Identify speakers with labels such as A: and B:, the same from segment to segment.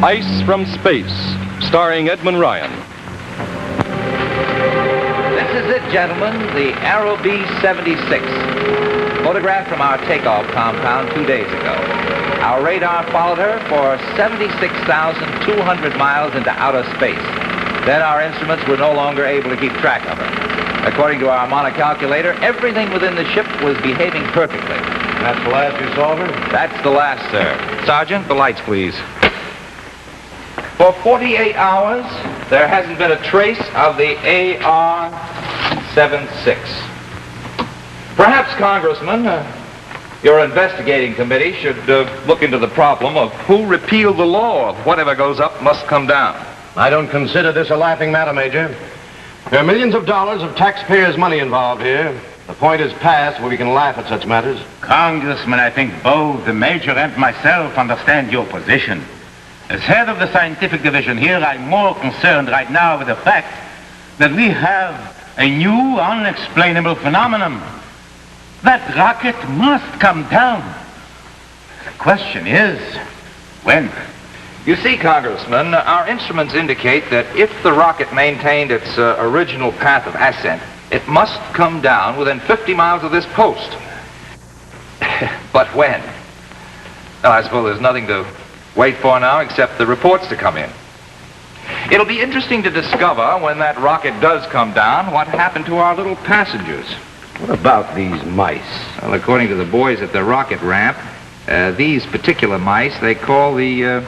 A: Ice from Space, starring Edmund Ryan.
B: This is it, gentlemen, the Aero B-76, photographed from our takeoff compound 2 days ago. Our radar followed her for 76,200 miles into outer space. Then our instruments were no longer able to keep track of her. According to our monocalculator, everything within the ship was behaving perfectly.
C: That's the last you saw of her?
B: That's the last, sir. Sergeant, the lights, please. For 48 hours, there hasn't been a trace of the AR-76. Perhaps, Congressman, your investigating committee should look into the problem of who repealed the law of whatever goes up must come down.
C: I don't consider this a laughing matter, Major. There are millions of dollars of taxpayers' money involved here. The point is past where we can laugh at such matters.
D: Congressman, I think both the Major and myself understand your position. As head of the scientific division here, I'm more concerned right now with the fact that we have a new, unexplainable phenomenon. That rocket must come down. The question is, when?
B: You see, Congressman, our instruments indicate that if the rocket maintained its original path of ascent, it must come down within 50 miles of this post. But when? Well, I suppose there's nothing to wait for now except the reports to come in. It'll be interesting to discover when that rocket does come down what happened to our little passengers.
C: What about these mice?
B: Well, according to the boys at the rocket ramp, these particular mice they call the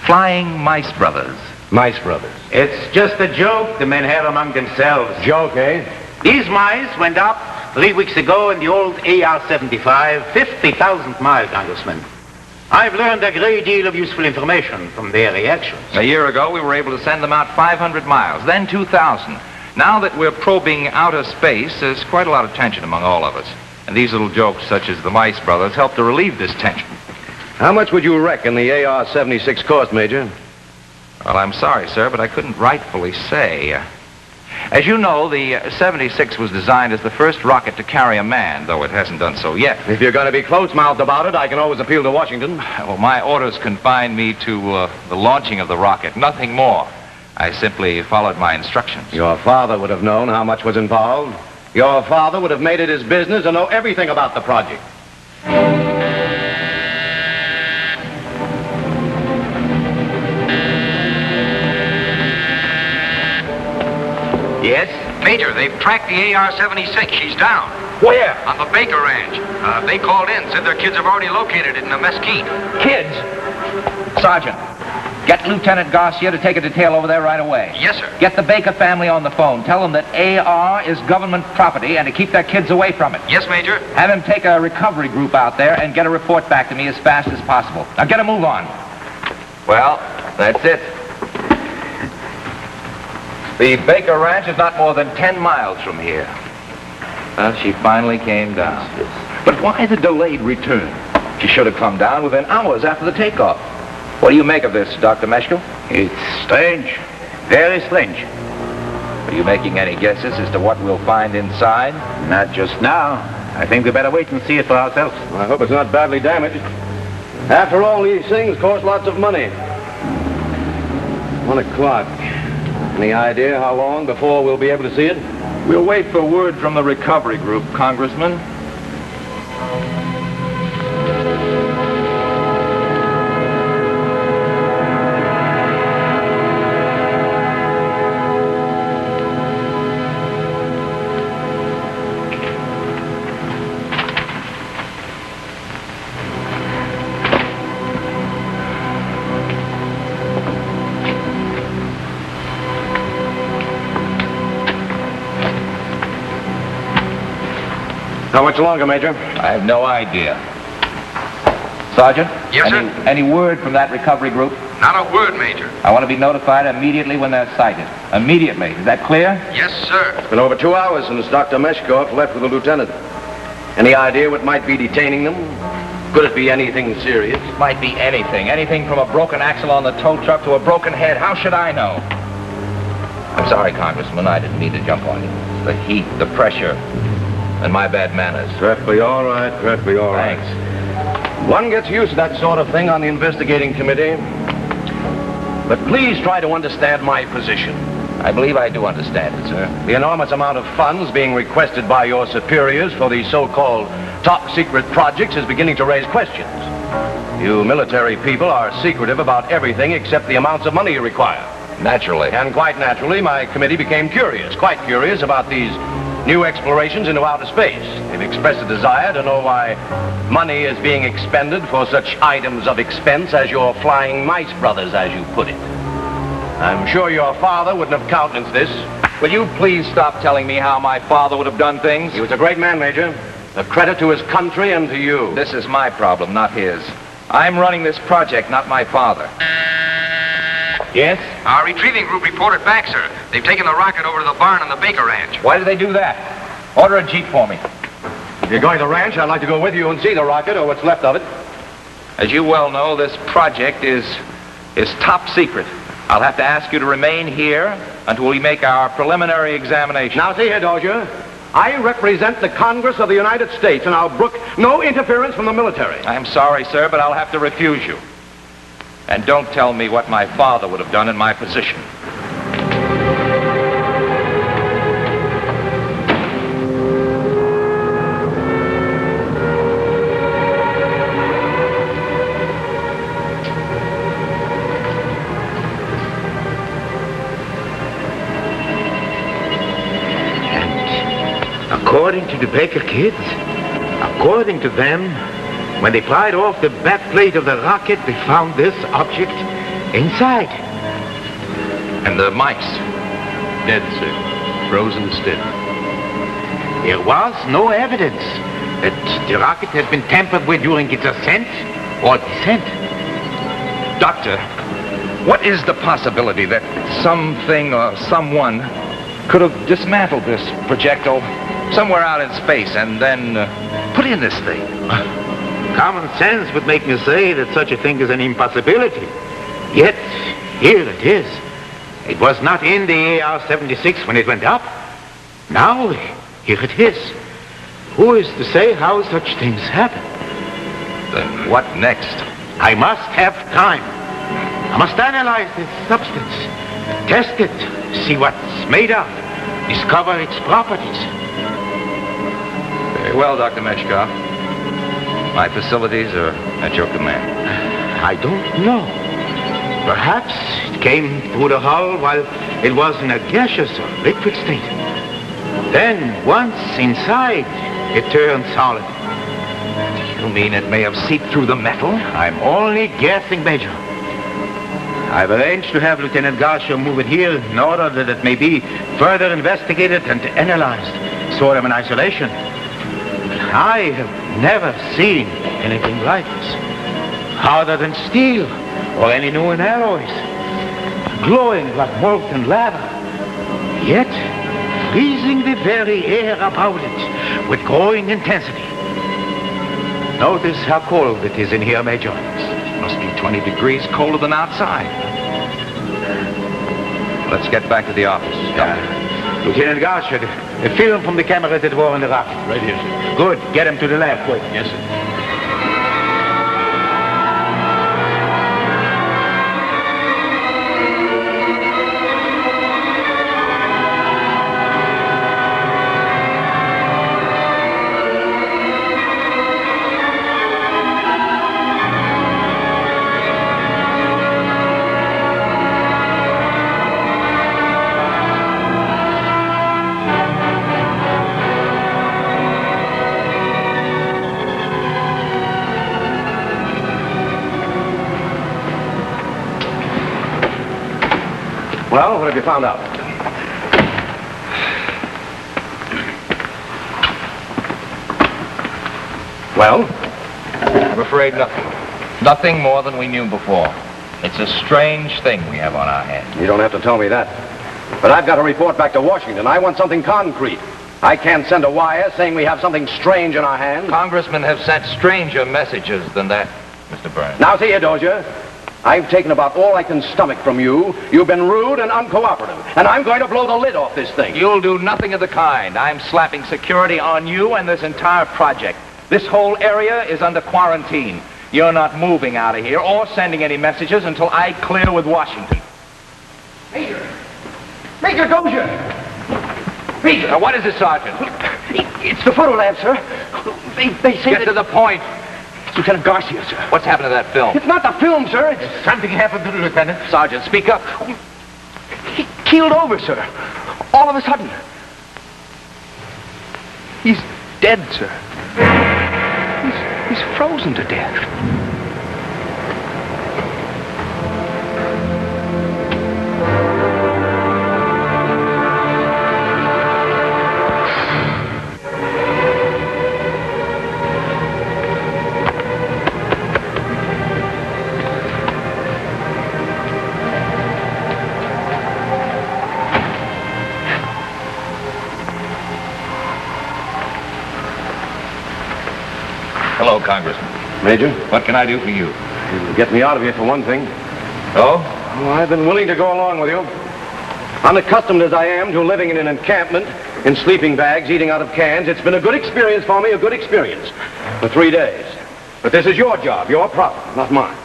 B: Flying Mice Brothers.
C: Mice brothers.
D: It's just a joke the men have among themselves.
C: Joke, eh?
D: These mice went up 3 weeks ago in the old AR-75, 50,000 miles, Congressman. I've learned a great deal of useful information from their reactions.
B: A year ago, we were able to send them out 500 miles, then 2,000. Now that we're probing outer space, there's quite a lot of tension among all of us. And these little jokes, such as the Mice Brothers, help to relieve this tension.
C: How much would you reckon the AR-76 cost, Major?
B: Well, I'm sorry, sir, but I couldn't rightfully say. As you know, the 76 was designed as the first rocket to carry a man, though it hasn't done so yet.
C: If you're going to be close-mouthed about it, I can always appeal to Washington.
B: Well, my orders confined me to the launching of the rocket, nothing more. I simply followed my instructions.
C: Your father would have known how much was involved. Your father would have made it his business to know everything about the project.
D: Yes?
E: Major, they've tracked the AR-76. She's down.
B: Where?
E: On the Baker Ranch. They called in, said their kids have already located it in a mesquite.
B: Kids? Sergeant, get Lieutenant Garcia to take a detail over there right away.
E: Yes, sir.
B: Get the Baker family on the phone. Tell them that AR is government property and to keep their kids away from it.
E: Yes, Major.
B: Have him take a recovery group out there and get a report back to me as fast as possible. Now get a move on. Well, that's it. The Baker Ranch is not more than 10 miles from here. Well, she finally came down. But why the delayed return? She should have come down within hours after the takeoff. What do you make of this, Dr. Meshkel?
D: It's strange. Very strange.
B: Are you making any guesses as to what we'll find inside?
D: Not just now. I think we better wait and see it for ourselves.
C: I hope it's not badly damaged. After all, these things cost lots of money. 1 o'clock. Any idea how long before we'll be able to see it?
B: We'll wait for word from the recovery group, Congressman.
C: How much longer, Major?
B: I have no idea. Sergeant?
E: Yes, sir?
B: Any word from that recovery group?
E: Not a word, Major.
B: I want to be notified immediately when they're sighted. Immediately. Is that clear?
E: Yes, sir.
C: It's been over 2 hours since Dr. Meshkoff left with the lieutenant. Any idea what might be detaining them? Could it be anything serious?
B: Might be anything. Anything from a broken axle on the tow truck to a broken head. How should I know? I'm sorry, Congressman. I didn't mean to jump on you. The heat, the pressure, and my bad manners.
C: Perfectly all right, perfectly all right.
B: Thanks.
C: One gets used to that sort of thing on the investigating committee. But please try to understand my position.
B: I believe I do understand it, sir.
C: The enormous amount of funds being requested by your superiors for these so-called top-secret projects is beginning to raise questions. You military people are secretive about everything except the amounts of money you require.
B: Naturally.
C: And quite naturally, my committee became quite curious about these new explorations into outer space. They've expressed a desire to know why money is being expended for such items of expense as your flying mice brothers, as you put it. I'm sure your father wouldn't have countenanced this.
B: Will you please stop telling me how my father would have done things?
C: He was a great man, Major. A credit to his country and to you.
B: This is my problem, not his. I'm running this project, not my father.
D: Yes?
E: Our retrieving group reported back, sir. They've taken the rocket over to the barn on the Baker Ranch.
B: Why did they do that? Order a jeep for me.
C: If you're going to the ranch, I'd like to go with you and see the rocket or what's left of it.
B: As you well know, this project is top secret. I'll have to ask you to remain here until we make our preliminary examination.
C: Now, see here, Dozier. I represent the Congress of the United States, and I'll brook no interference from the military.
B: I'm sorry, sir, but I'll have to refuse you. And don't tell me what my father would have done in my position.
D: According to the Baker kids, according to them, when they pried off the back plate of the rocket, they found this object inside.
B: And the mice?
C: Dead, sir. Frozen stiff.
D: There was no evidence that the rocket had been tampered with during its ascent or descent.
B: Doctor, what is the possibility that something or someone could have dismantled this projectile somewhere out in space and then put in this thing?
D: Common sense would make me say that such a thing is an impossibility. Yet, here it is. It was not in the AR-76 when it went up. Now, here it is. Who is to say how such things happen?
B: Then what next?
D: I must have time. I must analyze this substance, test it, see what it's made of, discover its properties.
B: Very well, Dr. Meshkoff. My facilities are at your command.
D: I don't know. Perhaps it came through the hull while it was in a gaseous or liquid state. Then, once inside, it turned solid.
B: You mean it may have seeped through the metal?
D: I'm only guessing, Major. I've arranged to have Lieutenant Garcia move it here in order that it may be further investigated and analyzed, sort of in isolation. I have never seen anything like this, harder than steel or any new alloys, glowing like molten lava, yet freezing the very air about it with growing intensity. Notice how cold it is in here, Major.
B: It must be 20 degrees colder than outside. Let's get back to the office.
D: Lieutenant Garcia, the film from the camera that were in the rocket.
C: Right here, sir.
D: Good. Get him to the lab, quick.
C: Yes, sir. Well, what have you found out? Well?
B: I'm afraid nothing. Nothing more than we knew before. It's a strange thing we have on our hands.
C: You don't have to tell me that. But I've got to report back to Washington. I want something concrete. I can't send a wire saying we have something strange in our hands.
B: Congressmen have sent stranger messages than that, Mr. Burns.
C: Now, see here, Dozier. I've taken about all I can stomach from you. You've been rude and uncooperative, and I'm going to blow the lid off this thing.
B: You'll do nothing of the kind. I'm slapping security on you and this entire project. This whole area is under quarantine. You're not moving out of here or sending any messages until I clear with Washington.
F: Major Dozier! Major!
B: Now, what is it, Sergeant?
F: It's the photo lab, sir. They say
B: Get to the point.
F: It's Lieutenant Garcia, sir.
B: What's happened to that film?
F: It's not the film, sir. It's...
D: Something happened to the lieutenant.
B: Sergeant, speak up.
F: He keeled over, sir. All of a sudden. He's dead, sir. He's frozen to death.
B: Hello, Congressman.
C: Major,
B: What can I do for you?
C: you get me out of here for one thing.
B: Oh?
C: Well, I've been willing to go along with you. Unaccustomed as I am to living in an encampment, in sleeping bags, eating out of cans, it's been a good experience for me, a good experience. For 3 days. But this is your job, your problem, not mine.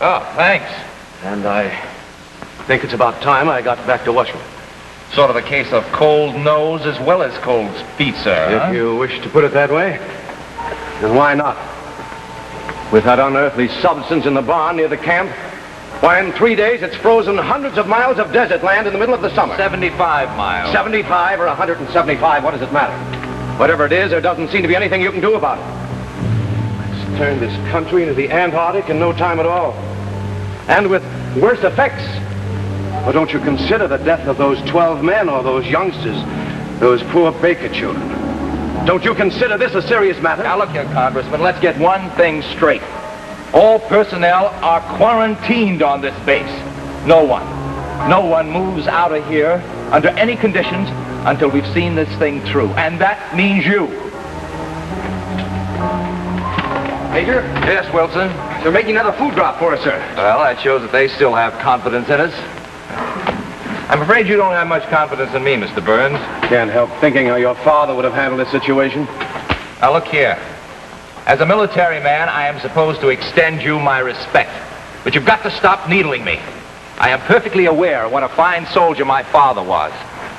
B: Oh, thanks.
C: And I think it's about time I got back to Washington.
B: Sort of a case of cold nose as well as cold feet, sir.
C: If you wish to put it that way, then why not? With that unearthly substance in the barn near the camp, why, in 3 days, it's frozen hundreds of miles of desert land in the middle of the summer.
B: 75 miles.
C: 75 or 175, what does it matter? Whatever it is, there doesn't seem to be anything you can do about it. Let's turn this country into the Antarctic in no time at all. And with worse effects. Well, don't you consider the death of those 12 men or those youngsters, those poor Baker children? Don't you consider this a serious matter?
B: Now, look here, Congressman, let's get one thing straight. All personnel are quarantined on this base. No one moves out of here under any conditions until we've seen this thing through. And that means you.
F: Major,
B: Yes, Wilson?
F: they're making another food drop for us, sir.
B: Well, that shows that they still have confidence in us. I'm afraid you don't have much confidence in me, Mr. Burns.
C: Can't help thinking how your father would have handled this situation.
B: Now, look here. As a military man, I am supposed to extend you my respect. But you've got to stop needling me. I am perfectly aware what a fine soldier my father was.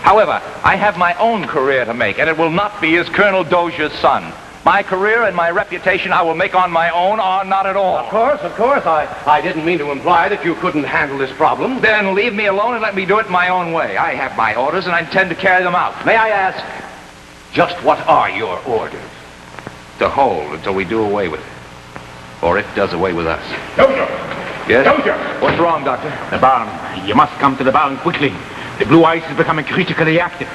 B: However, I have my own career to make, and it will not be as Colonel Dozier's son. My career and my reputation I will make on my own or not at all.
C: Of course. I didn't mean to imply that you couldn't handle this problem.
B: Then leave me alone and let me do it my own way. I have my orders, and I intend to carry them out.
C: May I ask, just what are your orders?
B: To hold until we do away with it. Or it does away with us.
D: Dozier!
B: Yes?
D: Dozier!
B: What's wrong, Doctor?
D: The barn. You must come to the barn quickly. The blue ice is becoming critically active.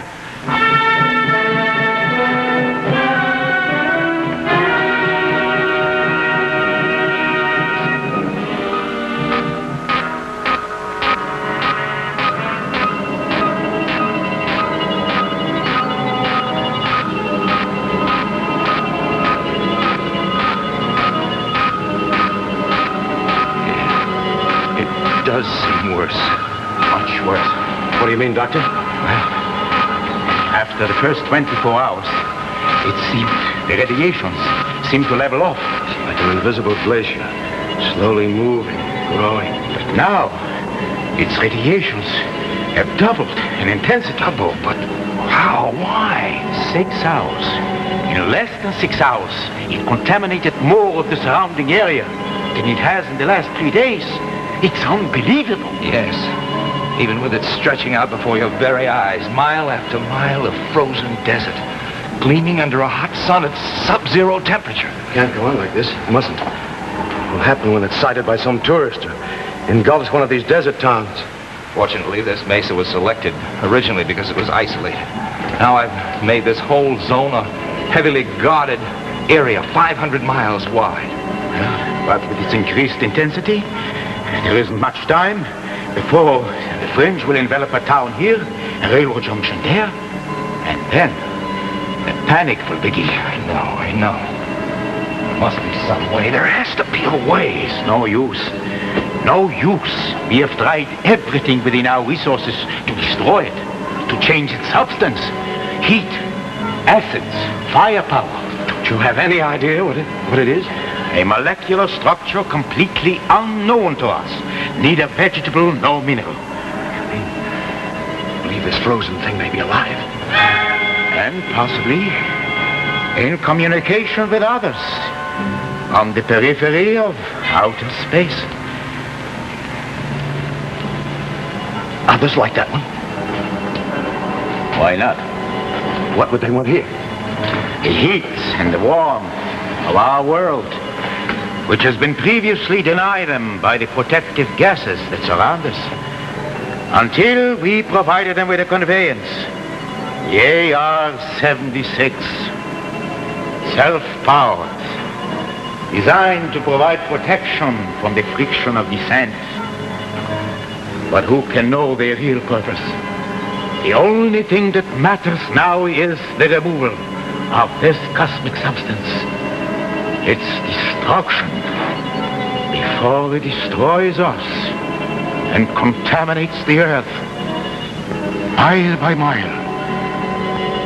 B: Does seem worse. Much worse.
C: What do you mean, Doctor?
D: Well, after the first 24 hours, it seemed the radiations seemed to level off.
C: Like an invisible glacier, slowly moving, growing.
D: But now, its radiations have doubled in intensity.
C: Double, but how? Why?
D: 6 hours. In less than 6 hours, it contaminated more of the surrounding area than it has in the last 3 days. It's unbelievable.
B: Yes. Even with it stretching out before your very eyes, mile after mile of frozen desert, gleaming under a hot sun at sub-zero temperature.
C: Can't go on like this. It mustn't. What will happen when it's sighted by some tourist or engulfs one of these desert towns?
B: Fortunately, this mesa was selected originally because it was isolated. Now I've made this whole zone a heavily guarded area, 500 miles wide.
D: But with its increased intensity, there isn't much time before the French will envelop a town here, a railroad junction there, and then the panic will begin.
B: I know. There must be some way. There has to be a way.
D: It's no use. No use. We have tried everything within our resources to destroy it, to change its substance. Heat, acids, firepower.
C: Don't you have any idea what it is?
D: A molecular structure completely unknown to us. Neither vegetable nor mineral.
C: I believe this frozen thing may be alive.
D: And possibly in communication with others on the periphery of outer space.
C: Others like that one?
D: Why not?
C: What would they want here?
D: The heat and the warmth of our world, which has been previously denied them by the protective gases that surround us, until we provided them with a conveyance, the AR-76, self-powered, designed to provide protection from the friction of descent. But who can know their real purpose? The only thing that matters now is the removal of this cosmic substance, its destruction, before it destroys us and contaminates the earth, mile by mile.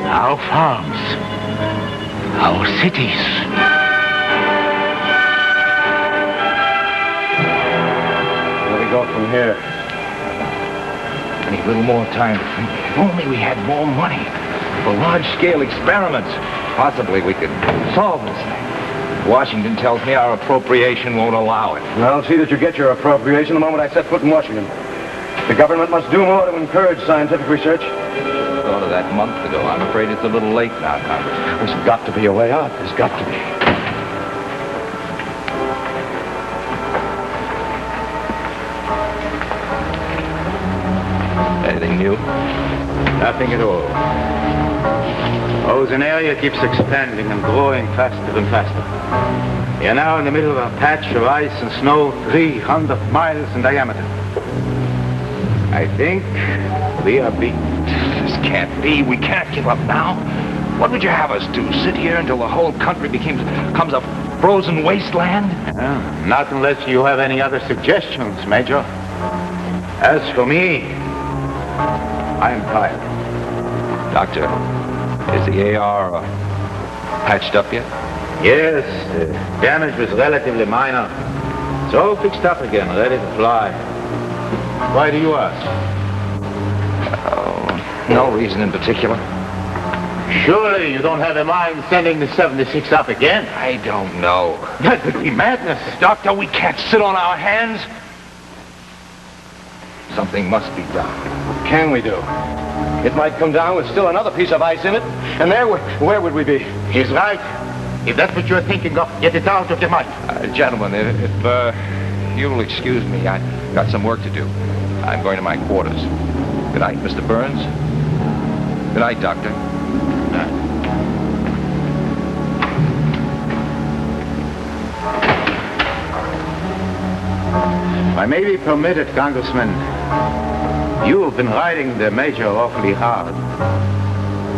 D: Our farms, our cities.
C: Where do we go from here?
B: I need a little more time to think. If only we had more money for large-scale experiments. Possibly we could solve this thing. Washington tells me our appropriation won't allow it.
C: I'll see that you get your appropriation the moment I set foot in Washington. The government must do more to encourage scientific research.
B: Thought of that months ago. I'm afraid it's a little late now, Congressman.
C: There's got to be a way out. There's got to be.
B: Anything new?
D: Nothing at all. Ozone area keeps expanding and growing faster and faster. We are now in the middle of a patch of ice and snow 300 miles in diameter. I think we are beaten.
B: This can't be. We can't give up now. What would you have us do? Sit here until the whole country becomes a frozen wasteland?
D: Not unless you have any other suggestions, Major. As for me, I'm tired.
B: Doctor, is the AR patched up yet?
D: Yes, the damage was relatively minor. It's all fixed up again, ready to fly. Why do you ask?
B: Oh, no reason in particular.
D: Surely you don't have in mind sending the 76 up again?
B: I don't know.
D: That would be madness.
B: Doctor, we can't sit on our hands. Something must be done.
C: What can we do? It might come down with still another piece of ice in it, and there, where would we be?
D: He's right. If that's what you're thinking of, get it out of your mind.
B: Gentlemen, if you'll excuse me, I've got some work to do. I'm going to my quarters. Good night, Mr. Burns. Good night, Doctor.
D: If I may be permitted, Congressman, you've been riding the Major awfully hard.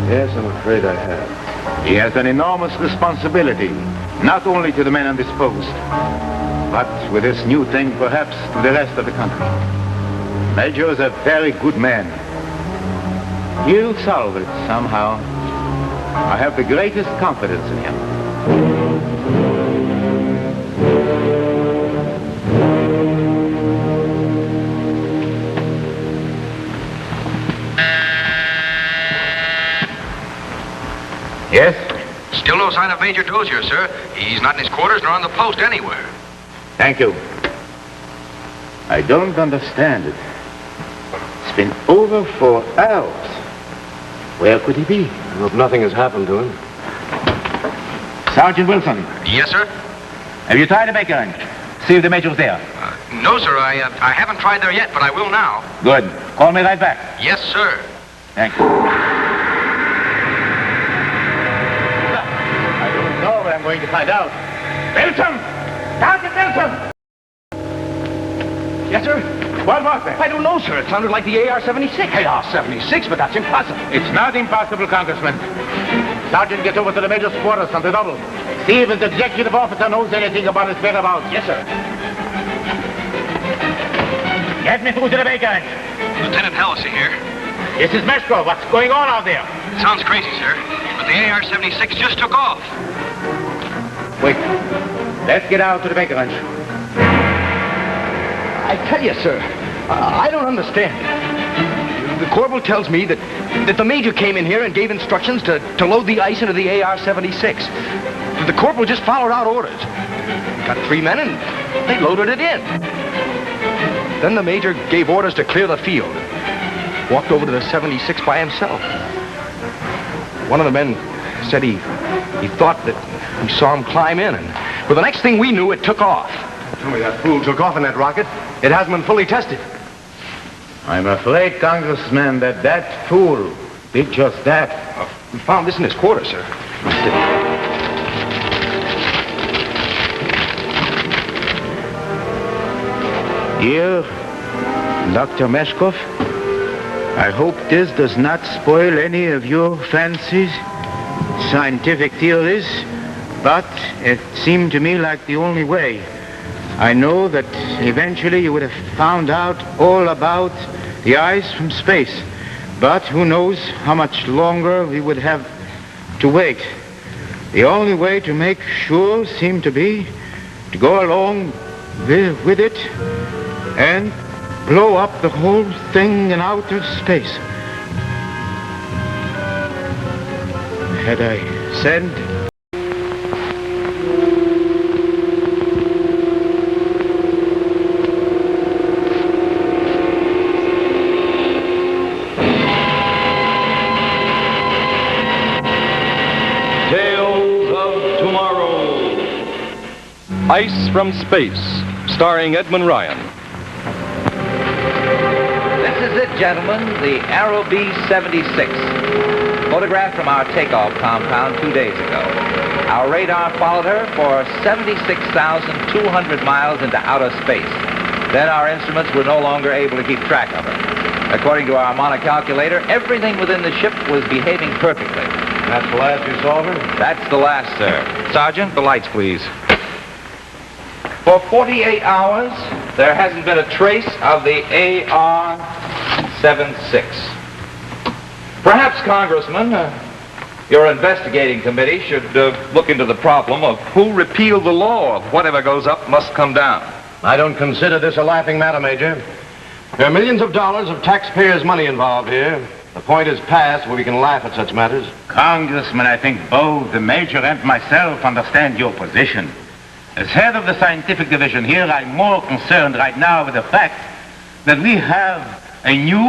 C: Yes, I'm afraid I have.
D: He has an enormous responsibility, not only to the men on this post, but with this new thing, perhaps to the rest of the country. Major is a very good man. He'll solve it somehow. I have the greatest confidence in him. Yes?
E: Still no sign of Major Dozier, sir. He's not in his quarters nor on the post anywhere.
D: Thank you. I don't understand it. It's been over 4 hours. Where could he be?
C: I hope nothing has happened to him.
D: Sergeant Wilson,
E: Yes, sir?
D: have you tried to make a see if the Major's there?
E: No, sir. I haven't tried there yet, but I will now.
D: Good. Call me right back.
E: Yes, sir.
D: Thank you. I don't know, but I'm going to find out. Wilson! Sergeant Wilson!
C: Yes, sir?
D: What was that?
C: I don't know, sir. It sounded like the AR-76. AR-76, but that's impossible.
D: It's not impossible, Congressman. Sergeant, get over to the Major's quarters on the double. See if his executive officer knows anything about his whereabouts.
C: Yes, sir.
D: Get me through to the Baker.
E: Lieutenant Halsey here.
D: This is Mesko. What's going on out there?
E: Sounds crazy, sir, but the AR-76 just took off.
D: Wait. Let's get out to the baker ranch.
F: I tell you, sir, I don't understand. The corporal tells me that the major came in here and gave instructions to load the ice into the AR-76. The corporal just followed out orders. Got 3 men and they loaded it in. Then the major gave orders to clear the field. Walked over to the 76 by himself. One of the men said he thought that he saw him climb in, and well, the next thing we knew, it took off.
C: Tell me, that fool took off in that rocket. It hasn't been fully tested.
D: I'm afraid, Congressman, that fool did just that.
F: We found this in his quarters, sir.
D: Here, Dr. Meshkov, I hope this does not spoil any of your fancies, scientific theories, but it seemed to me like the only way. I know that eventually you would have found out all about the ice from space, but who knows how much longer we would have to wait. The only way to make sure seemed to be to go along with it and blow up the whole thing in outer space. Had I said...
A: Tales of Tomorrow. Ice from Space, starring Edmund Ryan.
B: This is it, gentlemen, the Arrow B-76, photographed from our takeoff compound 2 days ago. Our radar followed her for 76,200 miles into outer space. Then our instruments were no longer able to keep track of her. According to our monocalculator, everything within the ship was behaving perfectly.
C: That's the last you saw of her?
B: That's the last, sir. Sergeant, the lights, please. For 48 hours, there hasn't been a trace of the AR-76. Perhaps, Congressman, your investigating committee should look into the problem of who repealed the law of whatever goes up must come down.
C: I don't consider this a laughing matter, Major. There are millions of dollars of taxpayers' money involved here. The point is past where we can laugh at such matters.
D: Congressman, I think both the Major and myself understand your position. As head of the scientific division here, I'm more concerned right now with the fact that we have a new